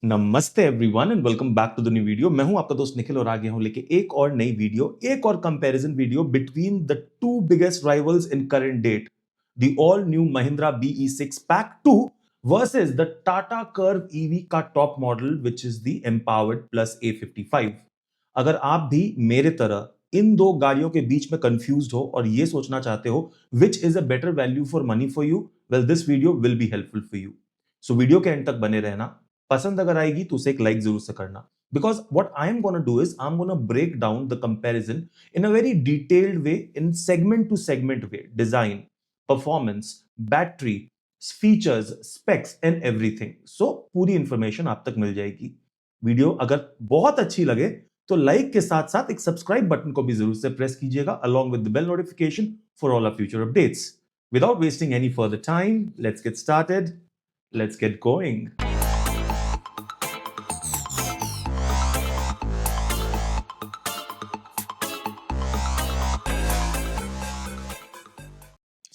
नमस्ते everyone and welcome back to the new video. मैं हूं आपका दोस्त निखिल और आ गया हूं लेके एक और नई वीडियो, एक और comparison video between the two biggest rivals in current date, the all new Mahindra BE6 pack 2 versus the Tata curve EV का top model which is the empowered plus A55। अगर आप भी मेरे तरह इन दो गाड़ियों के बीच में कंफ्यूज्ड हो और ये सोचना चाहते हो which is a better value for money for you, well this video will be helpful for you. So video के एंड तक बने रहना। पसंद अगर आएगी तो उसे एक लाइक जरूर से करना, because what I am gonna do is I am gonna break down the comparison in a very detailed way, in segment to segment way, design, performance, battery, features, specs and everything. So पूरी information आप तक मिल जाएगी। Video अगर बहुत अच्छी लगे तो like के साथ साथ एक सब्सक्राइब बटन को भी जरूर से प्रेस कीजिएगा along with the bell notification for all our future updates. Without wasting any further time, let's get started. Let's get going.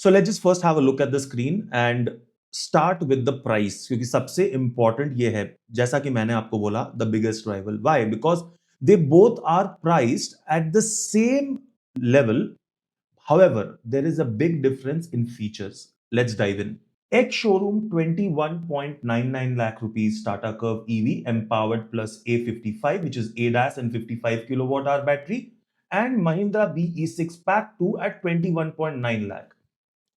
So let's just first have a look at the screen and start with the price, क्योंकि सबसे important ये है, जैसा कि मैंने आपको बोला, the biggest rival. Why? Because they both are priced at the same level. However, there is a big difference in features. Let's dive in. X showroom 21.99 lakh rupees Tata Curve EV empowered plus A55, which is ADAS and 55 kilowatt hour battery, and Mahindra BE6 Pack 2 at 21.9 lakh.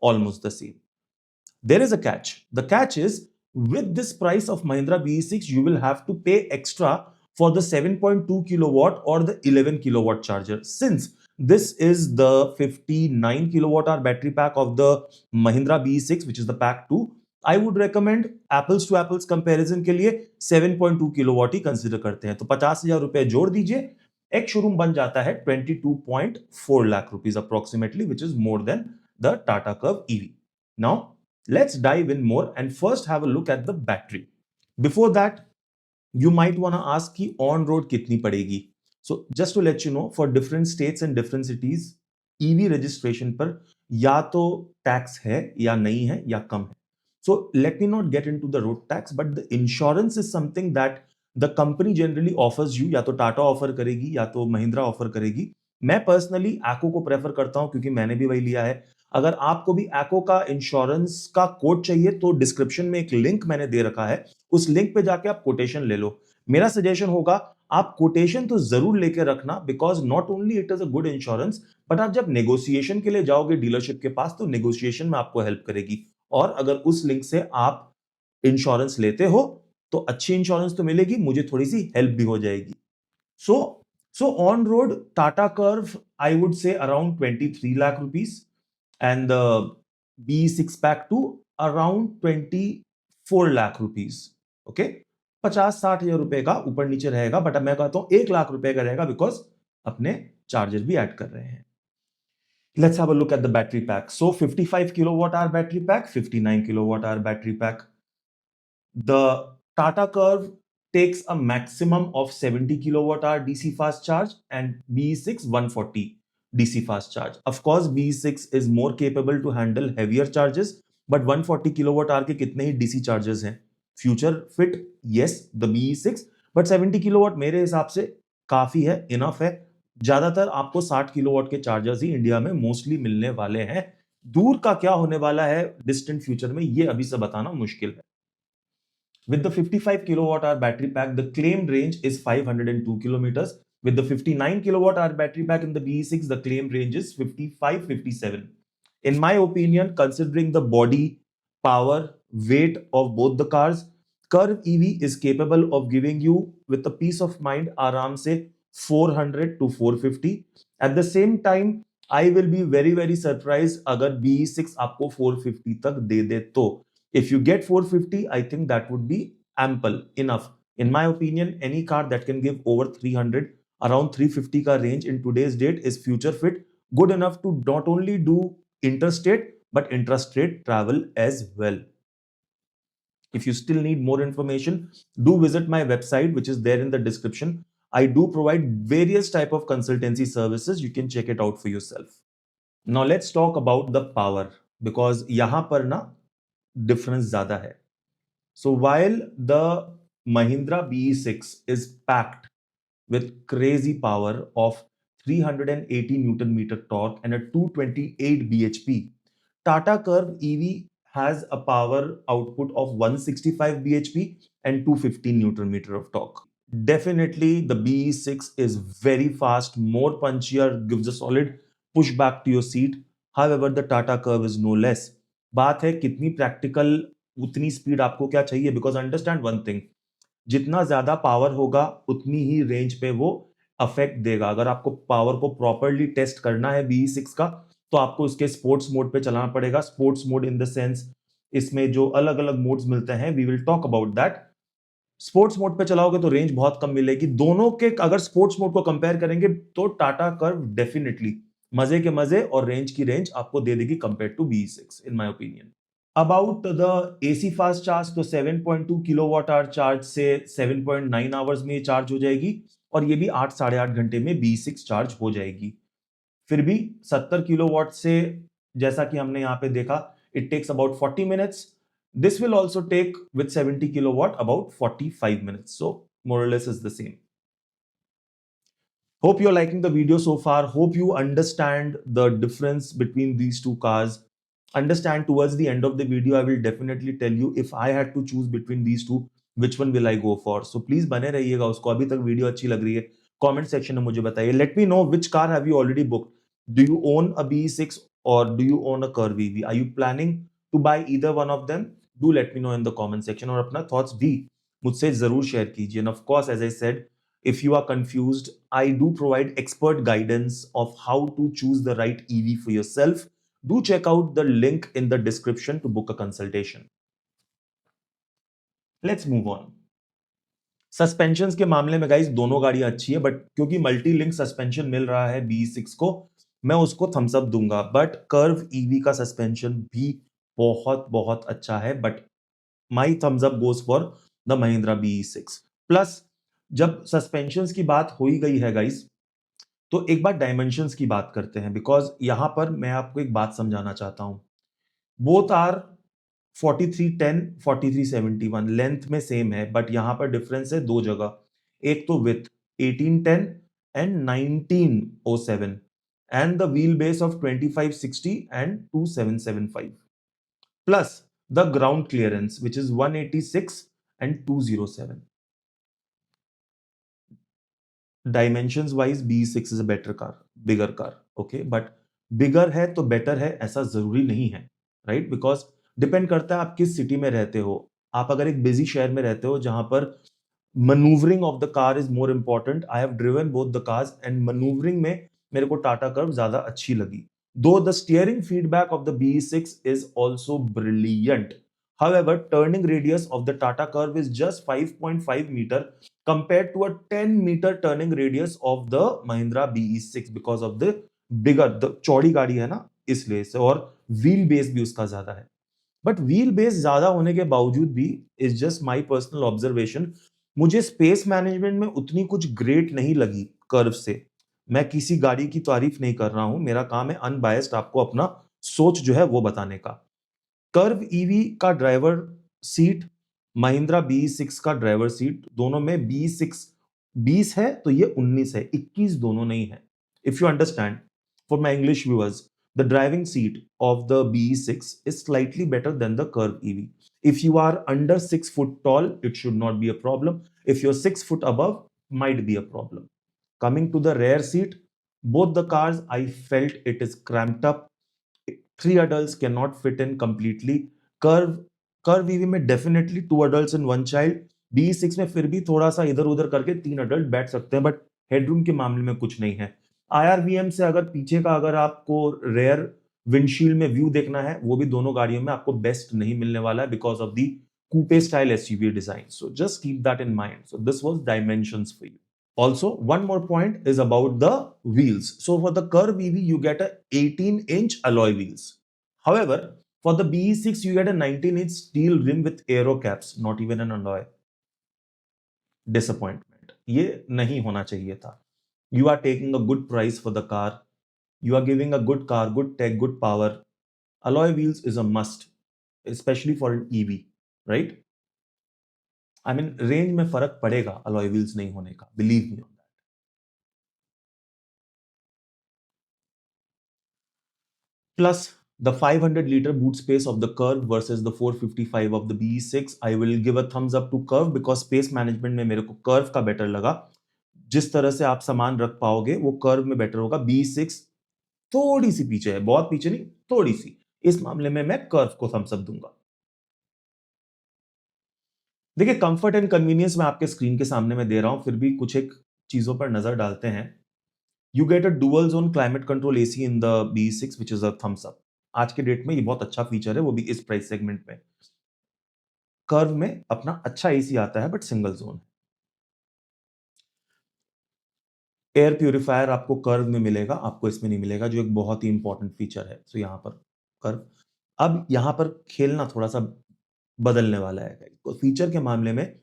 Almost the same. There is a catch. The catch is, with this price of Mahindra BE6, you will have to pay extra for the 7.2 kilowatt or the 11 kilowatt charger. Since this is the 59 kilowatt hour battery pack of the Mahindra BE6, which is the pack 2, I would recommend apples to apples comparison के लिए 7.2 kilowatt ही consider करते हैं। तो 50,000 रुपए जोड़ दीजिए, एक showroom बन जाता है 22.4 lakh rupees approximately, which is more than the Tata Curve EV. Now, let's dive in more and first have a look at the battery. Before that, you might want to ask कि on road कितनी पड़ेगी. So just to let you know, for different states and different cities, EV registration पर या तो tax है या नहीं है या कम है. So let me not get into the road tax, but the insurance is something that the company generally offers you. या तो टाटा ऑफर करेगी या तो महिंद्रा ऑफर करेगी. मैं पर्सनली एक्को को प्रेफर करता हूं क्योंकि मैंने भी वही लिया है. अगर आपको भी एक्को का इंश्योरेंस का कोड चाहिए तो डिस्क्रिप्शन में एक लिंक मैंने दे रखा है, उस लिंक पे जाके आप कोटेशन ले लो. मेरा सजेशन होगा आप कोटेशन तो जरूर लेके रखना, because not only it is a good insurance, but आप जब नेगोशिएशन के लिए जाओगे डीलरशिप के पास तो नेगोशिएशन में आपको हेल्प करेगी. और अगर उस लिंक से आप इंश्योरेंस लेते हो तो अच्छी इंश्योरेंस तो मिलेगी, मुझे थोड़ी सी हेल्प भी हो जाएगी. So on road Tata Curve, I would say around 23 lakh rupees, and the B6 Pack 2 around 24 lakh rupees. Okay, 50-60 हजार रुपए का ऊपर नीचे रहेगा, बट मैं कहता हूं 1 लाख रुपए का रहेगा, बिकॉज अपने चार्जर भी ऐड कर रहे हैं. Let's have a look at the battery pack. So 55 kilowatt hour battery pack, 59 kilowatt hour battery pack. The Tata Curve takes a maximum of 70 kilowatt hour DC fast charge and BE6 140 DC fast charge. Of course, BE6 is more capable to handle heavier charges, but 140 kilowatt hour के कितने ही DC charges हैं? Future fit, yes, the BE6, but 70 kilowatt मेरे हिसाब से काफी है, enough है. ज्यादातर आपको 60 किलोवाट के चार्जर्स ही इंडिया में मोस्टली मिलने वाले हैं. दूर का क्या होने वाला है डिस्टेंट फ्यूचर में, ये अभी से बताना मुश्किल है. With the 55 kilowatt hour battery pack, the claimed range is 502 kilometers. With the 59 kilowatt hour battery pack in the BE6, the claimed range is 55-57. In my opinion, considering the body, power, weight of both the cars, Curve EV is capable of giving you with a peace of mind aram se 400 to 450. At the same time, I will be very very surprised अगर BE6 आपको 450 तक दे दे तो. If you get 450, I think that would be ample enough. In my opinion, any car that can give over 300, around 350 car range in today's date is future fit, good enough to not only do interstate but intrastate travel as well. If you still need more information, do visit my website, which is there in the description. I do provide various type of consultancy services. You can check it out for yourself. Now let's talk about the power, because यहाँ पर ना difference ज़्यादा है. So while the Mahindra BE6 is packed with crazy power of 380 Newton meter torque and a 228 bhp. Tata Curve EV has a power output of 165 bhp and 215 Newton meter of torque. Definitely, the BE6 is very fast, more punchier, gives a solid push back to your seat. However, the Tata Curve is no less. बात है कितनी practical, उतनी speed आपको क्या चाहिए, because understand one thing, जितना ज्यादा power होगा उतनी ही रेंज पे वो अफेक्ट देगा. अगर आपको पावर को प्रॉपरली टेस्ट करना है BE6 का, तो आपको इसके स्पोर्ट्स मोड पे चलाना पड़ेगा. Sports mode in the sense, इसमें जो अलग अलग मोड्स मिलते हैं, we will talk about that. Sports mode पे चलाओगे तो रेंज बहुत कम मिलेगी. दोनों के अगर स्पोर्ट्स मोड को कंपेयर करेंगे तो टाटा कर्व डेफिनेटली मजे के मजे और रेंज की रेंज आपको दे देगी compare to BE6 in my opinion. About the AC fast charge, तो 7.2 किलोवाट आवर चार्ज से 7.9 आवर्स में चार्ज हो जाएगी, और ये भी 8 साढ़े 8 घंटे में BE6 चार्ज हो जाएगी. फिर भी 70 किलोवाट से, जैसा कि हमने यहां पे देखा, it takes about 40 minutes. This will also take with 70 kilowatt about 45 minutes. So more or less is the same. Hope you're liking the video so far. Hope you understand the difference between these two cars. Understand towards the end of the video, I will definitely tell you if I had to choose between these two, which one will I go for. So please बने रहिएगा. उसको अभी तक video अच्छी लग रही है, comment section में मुझे बताइए. Let me know which car have you already booked. Do you own a BE6 or do you own a Curvv EV? Are you planning to buy either one of them? Do let me know in the comment section, और अपना thoughts भी मुझसे जरूर share कीजिए. And of course, as I said, if you are confused, I do provide expert guidance of how to choose the right EV for yourself. Do check out the link in the description to book a consultation. Let's move on. Suspension के मामले में guys दोनों गाड़ियां अच्छी है, but क्योंकि multi link suspension मिल रहा है BE6 को, मैं उसको थम्स अप दूंगा. बट कर्व EV का सस्पेंशन भी बहुत बहुत अच्छा है, but my Thums up goes for the Mahindra BE6. Plus जब सस्पेंशन की बात हो ही गई है गाइस, तो एक बार डायमेंशंस की बात करते हैं, बिकॉज यहां पर मैं आपको एक बात समझाना चाहता हूं. बोथ आर 4310 4371 लेंथ में सेम है, बट यहां पर डिफरेंस है दो जगह. एक तो with 1810 and 1907, and the wheel base of 2560 and 2775, plus the ground clearance which is 186 and 207. Dimensions wise BE6 is a better car, bigger car. Okay, but bigger है तो बेटर है ऐसा जरूरी नहीं है, राइट? बिकॉज डिपेंड करता है आप किस सिटी में रहते हो. आप अगर एक बिजी शहर में रहते हो जहां पर manoeuvring of the car is more important, I have driven both the cars, and manoeuvring में मेरे को टाटा कर्व ज्यादा अच्छी लगी. दो the steering feedback of the BE6 is also brilliant. However, turning radius of the Tata Curve is just 5.5 meter compared to a 10-meter turning radius of the Mahindra BE6 because of the bigger, the चौड़ी गाड़ी है ना, इसलिए से, और wheel base भी उसका ज्यादा है. बट व्हील बेस ज्यादा होने के बावजूद भी, is just my personal observation, मुझे स्पेस मैनेजमेंट में उतनी कुछ ग्रेट नहीं लगी कर्व से. मैं किसी गाड़ी की तारीफ नहीं कर रहा हूं, मेरा काम है अनबायस्ड आपको अपना सोच जो है वो बताने का. कर्व EV का ड्राइवर सीट, महिंद्रा BE6 का ड्राइवर सीट, दोनों में BE6 20 है तो ये 19 है, 21 दोनों नहीं है. If you understand, for my English viewers, the driving seat of the BE6 is slightly better than the Curve EV. If you are under 6 foot tall, it should not be a problem. If you're 6 foot above, might be a problem. Coming to the rear seat, both the cars, I felt it is cramped up. 3 adults cannot fit in completely. Curve EV में definitely 2 adults and 1 child. BE6 में फिर भी थोड़ा सा इधर उधर करके 3 adult बैठ सकते हैं, बट हेडरूम के मामले में कुछ नहीं है. IRVM से अगर पीछे का अगर आपको रेयर विंडशील्ड में व्यू देखना है, वो भी दोनों गाड़ियों में आपको बेस्ट नहीं मिलने वाला है because of the coupe style SUV design. So just keep that in mind. So this was dimensions for you. Also, one more point is about the wheels. So for the Curve EV, you get a 18-inch alloy wheels. However, for the BE6, you get a 19-inch steel rim with aero caps, not even an alloy. Disappointment. ये नहीं होना चाहिए था. You are taking a good price for the car. You are giving a good car, good tech, good power. Alloy wheels is a must, especially for an EV, right? I mean range में फर्क पड़ेगा alloy wheels नहीं होने का, believe me on that. Plus the 500-liter boot space of the Curve versus the 455 of the BE6, I will give a thumbs up to Curve because space management में मेरे को Curve का better लगा। जिस तरह से आप सामान रख पाओगे वो Curve में बेटर होगा। BE6 थोड़ी सी पीछे है, बहुत पीछे नहीं, थोड़ी सी। इस मामले में मैं Curve को थम्स अप दूंगा। देखिए, कंफर्ट एंड कन्वीनियंस मैं आपके स्क्रीन के सामने में दे रहा हूं, फिर भी कुछ एक चीजों पर नजर डालते हैं। You get a dual zone climate control AC in the BE6 which is a thumbs up. आज के डेट में ये बहुत अच्छा फीचर है, वो भी इस प्राइस सेगमेंट में। कर्व में अपना अच्छा एसी आता है but single zone. Air purifier आपको कर्व में मिलेगा, आपको इसमें नहीं मिलेगा, जो एक बहुत ही इंपॉर्टेंट फीचर है। तो यहां पर कर्व, अब यहां पर खेलना थोड़ा सा बदलने वाला है। तो फीचर के मामले में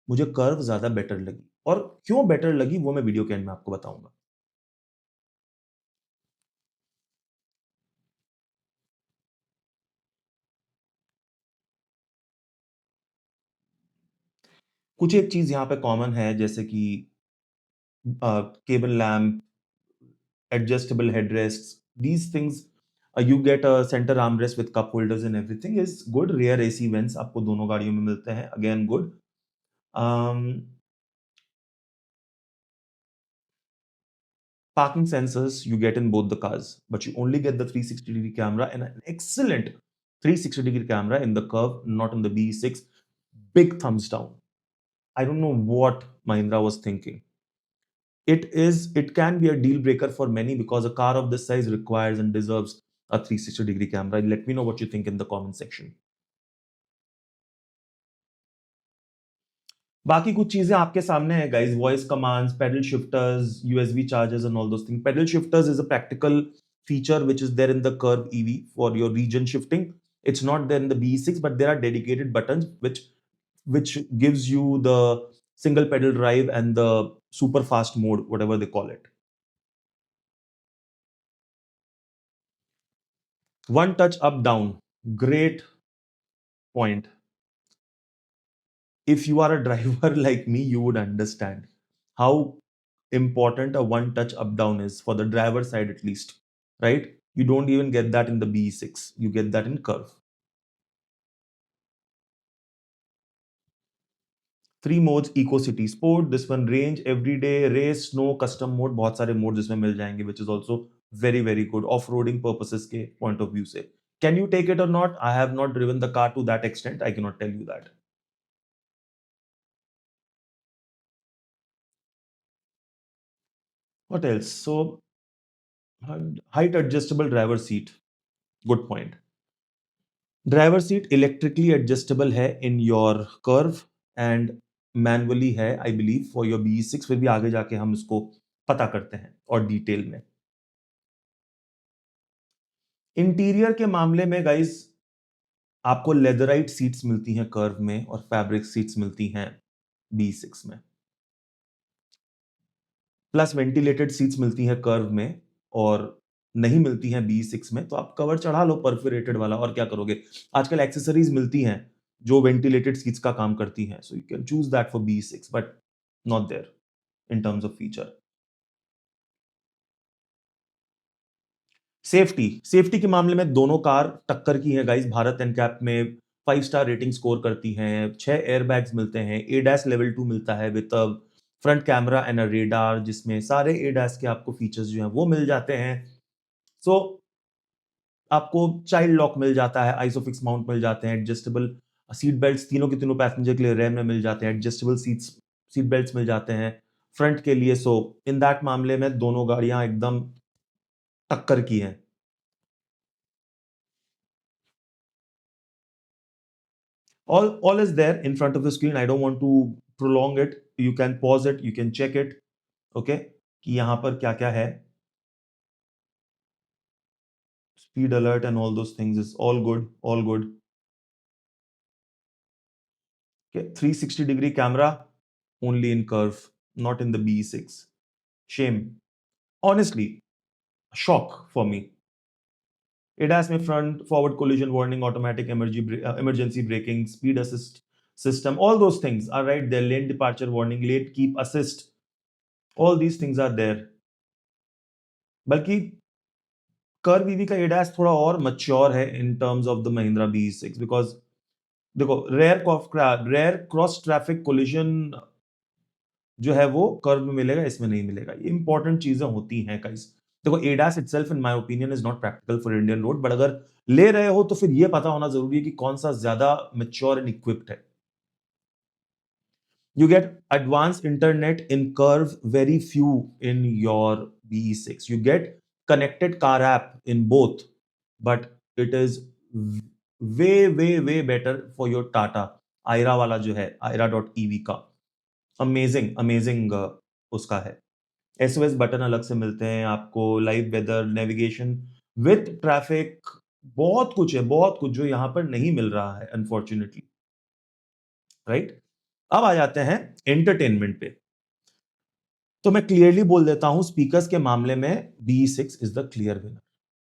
मुझे कर्व ज्यादा बेटर लगी, और क्यों बेटर लगी वो मैं वीडियो के एंड में आपको बताऊंगा। कुछ एक चीज यहां पे कॉमन है, जैसे कि cable lamp, adjustable headrests, these things. You get a center armrest with cup holders and everything is good. Rear AC vents आपको दोनों गाड़ियों में मिलते हैं, again good. Um, Parking sensors you get in both the cars, but you only get the 360-degree camera and an excellent 360-degree camera in the Curve, not in the BE6. Big thumbs down. I don't know what Mahindra was thinking. It can be a deal breaker for many because a car of this size requires and deserves a 360-degree camera. Let me know what you think in the comment section. बाकी कुछ चीजें आपके सामने है guys, voice commands, pedal shifters, USB chargers and all those thing. Pedal shifters is a practical feature which is there in the Curve EV for your region shifting. It's not there in the BE6, but there are dedicated buttons which gives you the single pedal drive and the super fast mode, whatever they call it. One touch up down, great point. If you are a driver like me, you would understand how important a one touch up down is for the driver side, at least, right? You don't even get that in the BE6, you get that in Curve. Three modes: Eco City Sport, this one range, everyday, race, snow, custom mode, बहुत सारे modes इसमें मिल जाएंगे, which is also very very good off-roading purposes के point of view से. Can you take it or not? I have not driven the car to that extent, I cannot tell you that. What else? So height adjustable driver seat, good point. Driver seat electrically adjustable है in your Curve, and manually है I believe for your BE6। फिर भी आगे जाके हम इसको पता करते हैं और डिटेल में। इंटीरियर के मामले में गाइस, आपको लेदराइट सीट्स मिलती हैं कर्व में और फैब्रिक सीट्स मिलती हैं BE6 में, प्लस वेंटिलेटेड सीट्स मिलती हैं कर्व में और नहीं मिलती हैं BE6 में। तो आप कवर चढ़ा लो परफोरेटेड वाला, और क्या करोगे। आजकल एक्सेसरीज मिलती हैं जो वेंटिलेटेड सीट्स का काम करती हैं, so you can choose that for BE6, but not there in terms of feature. Safety के मामले में दोनों कार टक्कर की है गाइस। भारत एनकैप में 5 स्टार रेटिंग स्कोर करती हैं, 6 एयरबैग्स मिलते हैं, एडास लेवल 2 मिलता है with front camera and a radar, जिसमें सारे एडास के आपको फीचर्स जो हैं वो मिल जाते हैं। सो आपको चाइल्ड लॉक मिल जाता है, आइसोफिक्स माउंट मिल जाते हैं, एडजस्टेबल सीट बेल्ट्स तीनों के तीनों पैसेंजर के लिए रेम में मिल जाते हैं, एडजस्टेबल सीट बेल्ट्स मिल जाते हैं फ्रंट के लिए। सो इन दैट मामले में दोनों गाड़ियां एकदम टक्कर की हैं। All is there in front of the screen. I don't want to prolong it. You can pause it, you can check it, okay, कि यहां पर क्या क्या है। Speed alert and all those things is all good, all good. Okay, 360-degree camera only in Curve, not in the BE6. Shame. Honestly, shock for me. ADAS में front forward collision warning, automatic emergency braking, speed assist system, all those things are right there. Lane departure warning, late keep assist, all these things are there. बल्कि curve EV का ADAS थोड़ा और mature है इन terms of the Mahindra BE6 because देखो rare cross traffic collision जो है वो curve में मिलेगा, इसमें नहीं मिलेगा। ये इंपॉर्टेंट चीजें होती हैं गाइस। देखो ADAS itself in my opinion is not practical for Indian road, but अगर ले रहे हो तो फिर ये पता होना जरूरी है कि कौन सा ज्यादा मैच्योर एंड इक्विप्ड है। You get advanced internet in curve, very few in your BE6. You get connected car app in both, but it is way better for your Tata Aira वाला जो है Aira.ev का amazing उसका है। SOS button अलग से मिलते हैं आपको, live weather, navigation with traffic, बहुत कुछ है, बहुत कुछ जो यहां पर नहीं मिल रहा है अनफॉर्चुनेटली, राइट। अब आ जाते हैं एंटरटेनमेंट पे। तो मैं क्लियरली बोल देता हूं स्पीकर्स के मामले में BE6 is the clear winner.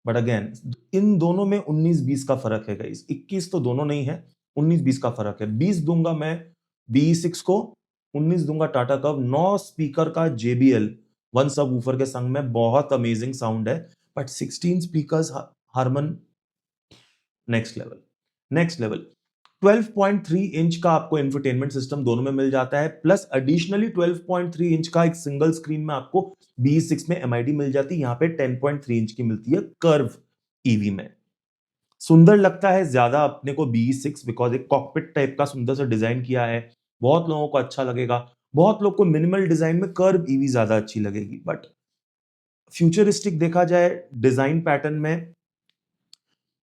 But again in दोनों में 19-20 का फर्क है गाइस, 21 तो दोनों नहीं है, 19-20 का फर्क है। 20 दूंगा मैं BE6 को, 19 दूंगा टाटा कर्व। 9 स्पीकर का JBL 1 सब वूफर के संग में, बहुत अमेजिंग साउंड है। But 16 speakers Harman next level 12.3 inch का आपको इंफोटेनमेंट सिस्टम दोनों में मिल जाता है, प्लस एडिशनली 12.3 इंच का एक सिंगल स्क्रीन में आपको BE6 में MID मिल जाती है। यहां पे 10.3 इंच की मिलती है कर्व ईवी में। सुंदर लगता है ज्यादा अपने को BE6 बिकॉज एक कॉकपिट टाइप का सुंदर सा डिजाइन किया है, बहुत लोगों को अच्छा लगेगा। बहुत लोग को मिनिमल डिजाइन में कर्व ईवी ज्यादा अच्छी लगेगी, बट फ्यूचरिस्टिक देखा जाए डिजाइन पैटर्न में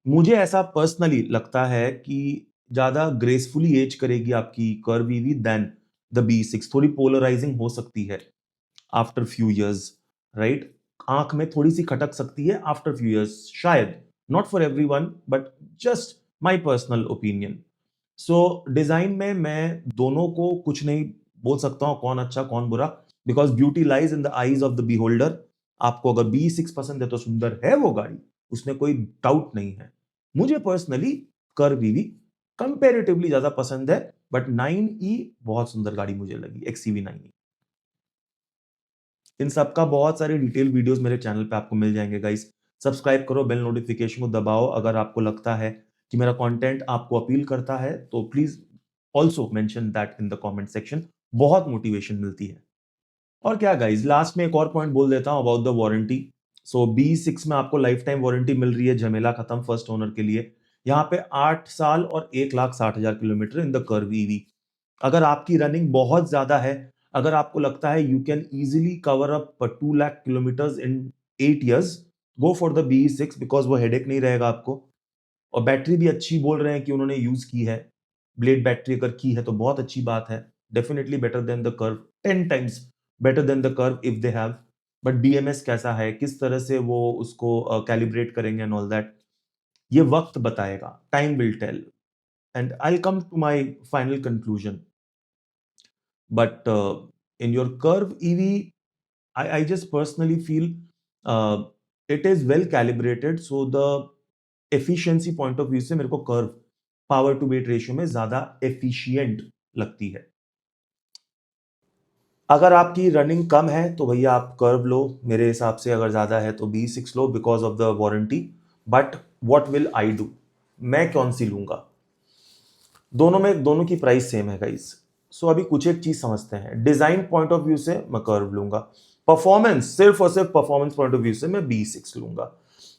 मुझे ऐसा पर्सनली लगता है कि ज्यादा ग्रेसफुली एज करेगी आपकी Curvv EV then the BE6। थोड़ी पोलराइजिंग हो सकती है आफ्टर फ्यू इयर्स, राइट। आंख में थोड़ी सी खटक सकती है आफ्टर फ्यू इयर्स, शायद, not for everyone but just my personal opinion. So design में मैं दोनों को कुछ नहीं बोल सकता हूं कौन अच्छा कौन बुरा, because beauty lies in the eyes of the beholder. आपको अगर BE6 पसंद है तो सुंदर है वो गाड़ी, उसमें कोई डाउट नहीं है। मुझे पर्सनली कर्व ईवी कंपैरेटिवली ज्यादा पसंद है, बट 9e बहुत सुंदर गाड़ी मुझे लगी, XEV9e। इन सब का बहुत सारे डिटेल वीडियोस मेरे चैनल पे आपको मिल जाएंगे गाइस। सब्सक्राइब करो, बेल नोटिफिकेशन को दबाओ। अगर आपको लगता है कि मेरा कंटेंट आपको अपील करता है तो please also mention that in the comment section, बहुत मोटिवेशन मिलती है। और क्या गाइस, लास्ट में एक और पॉइंट बोल देता हूं about the warranty. So BE6 में आपको लाइफ टाइम वारंटी मिल रही है, झमेला खत्म फर्स्ट ओनर के लिए। यहाँ पे 8 साल और 1,60,000 kilometre in the Curvv EV. अगर आपकी रनिंग बहुत ज्यादा है, अगर आपको लगता है you can easily cover up 2 lakh kilometres in 8 years, go for the BE6 because वो हेडेक नहीं रहेगा आपको। और बैटरी भी अच्छी बोल रहे हैं कि उन्होंने यूज की है, ब्लेड बैटरी अगर की है तो बहुत अच्छी बात है। Definitely better than the curve, 10 times better than the curve if they have. But BMS कैसा है, किस तरह से वो उसको कैलिब्रेट करेंगे एंड ऑल दैट, ये वक्त बताएगा, time will tell. And I will come to my final conclusion. But in your curve EV, I just personally feel it is well calibrated, so the efficiency point of view से मेरे को curve power to weight ratio में ज्यादा efficient लगती है। अगर आपकी running कम है तो भैया आप कर्व लो, मेरे हिसाब से अगर ज्यादा है तो BE6 low because of the warranty. But what will I do, मैं कौन सी लूंगा? दोनों की प्राइस सेम है गाइस। सो अभी कुछ एक चीज समझते हैं। डिजाइन पॉइंट ऑफ व्यू से मैं कर्व लूंगा, परफॉर्मेंस सिर्फ और सिर्फ परफॉर्मेंस पॉइंट ऑफ व्यू से मैं BE6 लूंगा।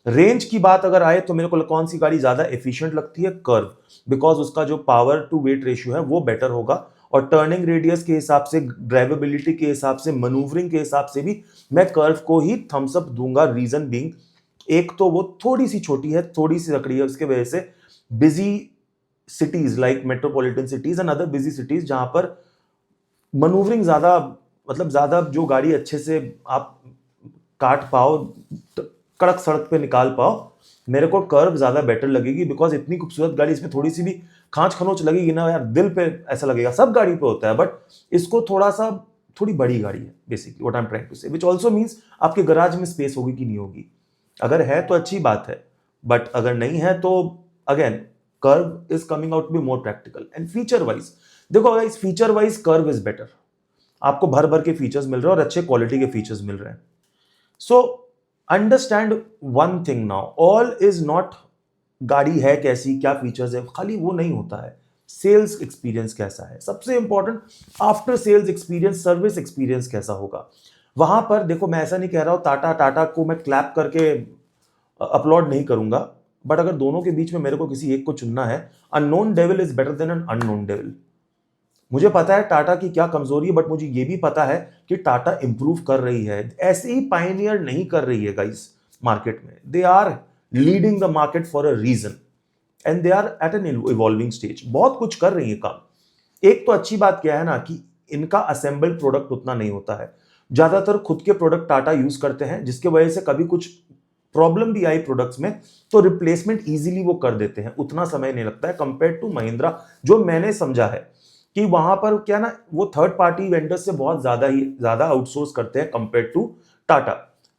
रेंज की बात अगर आए तो मेरे को कौन सी गाड़ी ज्यादा एफिशिएंट लगती है? कर्व, बिकॉज उसका जो पावर टू वेट रेशियो है वो बेटर होगा, और टर्निंग रेडियस के हिसाब से, ड्राइवेबिलिटी के हिसाब से, मनूवरिंग के हिसाब से भी मैं कर्व को ही थम्स अप दूंगा। रीजन बीइंग, एक तो वो थोड़ी सी छोटी है, थोड़ी सी लकड़ी है, उसके वजह से busy cities like metropolitan cities and other busy cities जहां पर मनूवरिंग ज्यादा, मतलब ज्यादा जो गाड़ी अच्छे से आप काट पाओ, कड़क सड़क पे निकाल पाओ, मेरे को कर्व ज्यादा बेटर लगेगी। बिकॉज इतनी खूबसूरत गाड़ी, इसमें थोड़ी सी भी खांच खनोच लगेगी ना यार, दिल पे ऐसा लगेगा। सब गाड़ी पे होता है, बट इसको थोड़ी बड़ी गाड़ी है basically, what I am trying to say, which also means आपके गराज में स्पेस होगी कि नहीं होगी। अगर है तो अच्छी बात है, बट अगर नहीं है तो again Curve is coming out to be more practical. And feature wise देखो guys, feature wise Curve is better, आपको भर भर के फीचर्स मिल रहे हैं और अच्छे क्वालिटी के फीचर्स मिल रहे हैं. So understand one thing now, all is not गाड़ी है कैसी, क्या फीचर्स है, खाली वो नहीं होता है. सेल्स एक्सपीरियंस कैसा है, सबसे important after sales experience, service experience कैसा होगा. वहां पर देखो, मैं ऐसा नहीं कह रहा हूं टाटा को मैं क्लैप करके अपलोड नहीं करूंगा, बट अगर दोनों के बीच में मेरे को किसी एक को चुनना है, unknown devil is better than an unknown devil. मुझे पता है टाटा की क्या कमजोरी है, बट मुझे ये भी पता है कि टाटा इंप्रूव कर रही है. ऐसे ही पायनियर नहीं कर रही है गाइस मार्केट में. They are leading the market for a reason and they are at an evolving stage. बहुत कुछ कर रही है काम. एक तो अच्छी बात क्या है ना कि इनका असेंबल्ड प्रोडक्ट उतना नहीं होता है. ज्यादातर खुद के प्रोडक्ट टाटा यूज करते हैं, जिसके वजह से कभी कुछ प्रॉब्लम भी आई प्रोडक्ट्स में तो रिप्लेसमेंट इजीली वो कर देते हैं, उतना समय नहीं लगता है कंपेयर टू महिंद्रा. जो मैंने समझा है कि वहां पर क्या ना, वो थर्ड पार्टी वेंडर से बहुत ज्यादा आउटसोर्स करते हैं कंपेयर टू टाटा,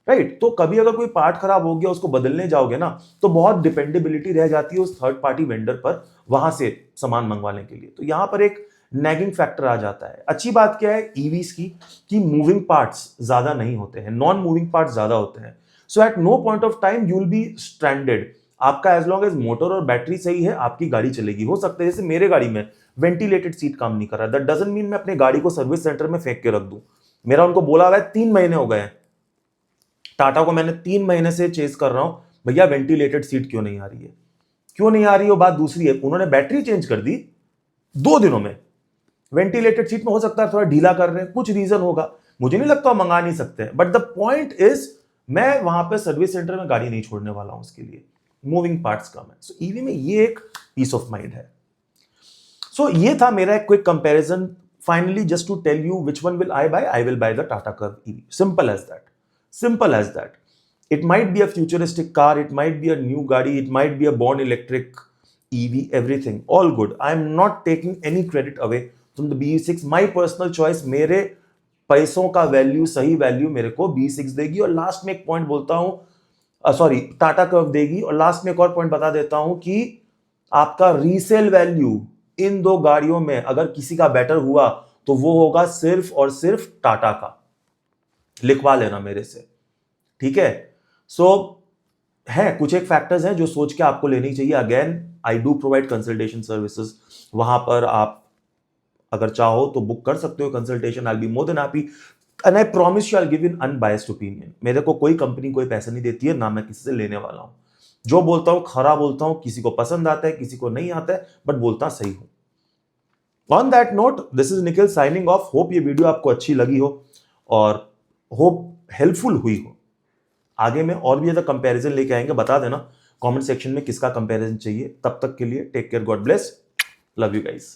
राइट. तो कभी अगर कोई पार्ट खराब हो गया, उसको बदलने जाओगे ना, तो बहुत डिपेंडेबिलिटी रह जाती है उस थर्ड पार्टी वेंडर पर वहां से सामान मंगवाने के लिए. तो यहां पर एक नैगिंग फैक्टर आ जाता है. अच्छी बात क्या है ईवीज की, कि मूविंग पार्ट्स ज्यादा नहीं होते हैं, नॉन मूविंग पार्ट्स ज्यादा होते हैं. So at no point of time you will be stranded. आपका एज लॉन्ग एज मोटर और बैटरी सही है, आपकी गाड़ी चलेगी. हो सकता है जैसे मेरे गाड़ी में वेंटिलेटेड सीट काम नहीं कर रहा, दैट डजंट मीन मैं अपनी गाड़ी को सर्विस सेंटर में फेंक के रख दूं. मेरा उनको बोला हुआ है, 3 महीने हो गए हैं टाटा को, मैंने 3 महीने से चेस कर रहा हूं, भैया वेंटिलेटेड सीट क्यों नहीं आ रही है, क्यों नहीं आ रही है. बात दूसरी है, उन्होंने बैटरी चेंज कर दी 2 दिनों में. वेंटिलेटेड सीट में हो सकता है थोड़ा ढीला कर रहे हैं, कुछ रीजन होगा, मुझे नहीं लगता मंगा नहीं सकते. बट द पॉइंट इज, मैं वहां पे सर्विस सेंटर में गाड़ी नहीं छोड़ने वाला हूं उसके लिए. मूविंग पार्ट्स कम है. सो ईवी में ये एक पीस ऑफ माइंड है. सो ये था मेरा एक quick comparison. Finally just to tell you which one will I will buy the Tata curve EV. Simple as that. Simple as that. It might be a futuristic car, it might be a new Gadi, it might be a born electric EV, everything. All good. I am not taking any credit away from the BE6. My personal choice, मेरे पैसों का value, सही value मेरे को BE6 देगी. और last में एक पॉइंट बोलता हूं, सॉरी, टाटा कर्व देगी. और लास्ट में एक और पॉइंट बता देता हूं कि आपका रीसेल वैल्यू इन दो गाड़ियों में अगर किसी का बेटर हुआ तो वो होगा सिर्फ और सिर्फ टाटा का. लिखवा लेना मेरे से, ठीक है. सो है कुछ एक फैक्टर्स हैं जो सोच के आपको लेनी चाहिए. Again, I do provide consultation services. वहां पर आप अगर चाहो तो बुक कर सकते हो consultation. I will be more than happy and I promise you I will give in unbiased opinion. मेरे को कोई कंपनी कोई पैसे नहीं देती है, ना मैं किसी से लेने वाला हूं. जो बोलता हूं खरा बोलता हूं. किसी को पसंद आता है, किसी को नहीं आता है, बट बोलता सही हूं. On that note, this is Nikhil signing off. Hope ये वीडियो आपको अच्छी लगी हो और होप हेल्पफुल हुई हो. आगे में और भी ज्यादा कंपैरिजन लेके आएंगे. बता देना कमेंट सेक्शन में किसका कंपैरिजन चाहिए. तब तक के लिए take care, God bless, love you guys.